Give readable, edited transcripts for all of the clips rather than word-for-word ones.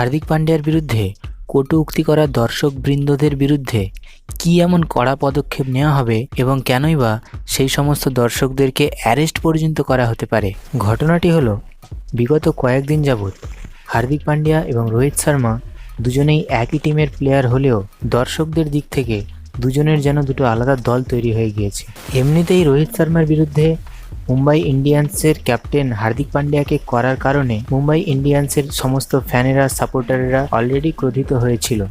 হার্দিক পান্ডিয়ার বিরুদ্ধে কটু উক্তি করা দর্শকবৃন্দদের বিরুদ্ধে কী এমন কড়া পদক্ষেপ নেওয়া হবে এবং কেনই বা সেই সমস্ত দর্শকদেরকে অ্যারেস্ট পর্যন্ত করা হতে পারে। ঘটনাটি হলো, বিগত কয়েকদিন যাবৎ হার্দিক পান্ডিয়া এবং রোহিত শর্মা দুজনেই একই টিমের প্লেয়ার হলেও দর্শকদের দিক থেকে দুজনের যেন দুটো আলাদা দল তৈরি হয়ে গিয়েছে। এমনিতেই রোহিত শর্মার বিরুদ্ধে মুম্বাই ইন্ডিয়ান্সের ক্যাপ্টেন হার্দিক পান্ডিয়াকে করার কারণে মুম্বাই ইন্ডিয়ান্সের সমস্ত ফ্যানেরা সাপোর্টাররা অলরেডি ক্রোধিত হয়েছিল।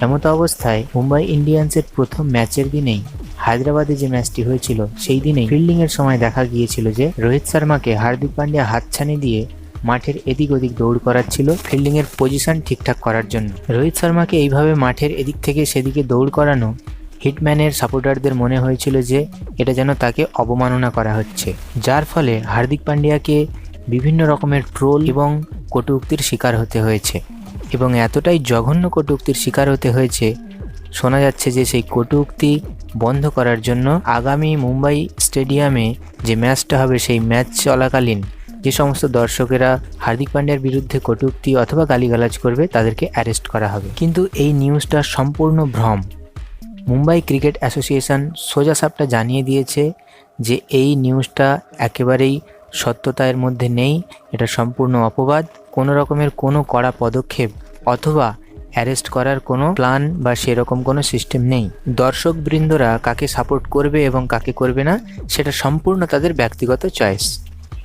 এমত অবস্থায় মুম্বাই ইন্ডিয়ান্সের প্রথম ম্যাচের দিনেই হায়দ্রাবাদে যে ম্যাচটি হয়েছিল সেই দিনেই ফিল্ডিংয়ের সময় দেখা গিয়েছিল যে রোহিত শর্মাকে হার্দিক পান্ডিয়া হাতছানি দিয়ে মাঠের এদিক ওদিক দৌড় করাচ্ছিল ফিল্ডিংয়ের পজিশন ঠিকঠাক করার জন্য। রোহিত শর্মাকে এইভাবে মাঠের এদিক থেকে সেদিকে দৌড় করানো হিটম্যানের সাপোর্টারদের মনে হয়েছিল যে এটা যেন তাকে অবমাননা করা হচ্ছে, যার ফলে হার্দিক পান্ডিয়াকে বিভিন্ন রকমের ট্রোল এবং কটূক্তির শিকার হতে হয়েছে এবং এতটাই জঘন্য কটূক্তির শিকার হতে হয়েছে, শোনা যাচ্ছে যে সেই কটূক্তি বন্ধ করার জন্য আগামী মুম্বাই স্টেডিয়ামে যে ম্যাচটা হবে সেই ম্যাচ চলাকালীন যে সমস্ত দর্শকেরা হার্দিক পান্ডিয়ার বিরুদ্ধে কটূক্তি অথবা গালিগালাজ করবে তাদেরকে অ্যারেস্ট করা হবে। কিন্তু এই নিউজটা সম্পূর্ণ ভ্রম। মুম্বাই ক্রিকেট অ্যাসোসিয়েশন সোজাসাপটা জানিয়ে দিয়েছে যে এই নিউজটা একেবারেই সত্যতার মধ্যে নেই, এটা সম্পূর্ণ অপবাদ। কোনো রকমের কোনো কড়া পদক্ষেপ অথবা অ্যারেস্ট করার কোনো প্ল্যান বা সেরকম কোনো সিস্টেম নেই। দর্শকবৃন্দরা কাকে সাপোর্ট করবে এবং কাকে করবে না সেটা সম্পূর্ণ তাদের ব্যক্তিগত চয়েস।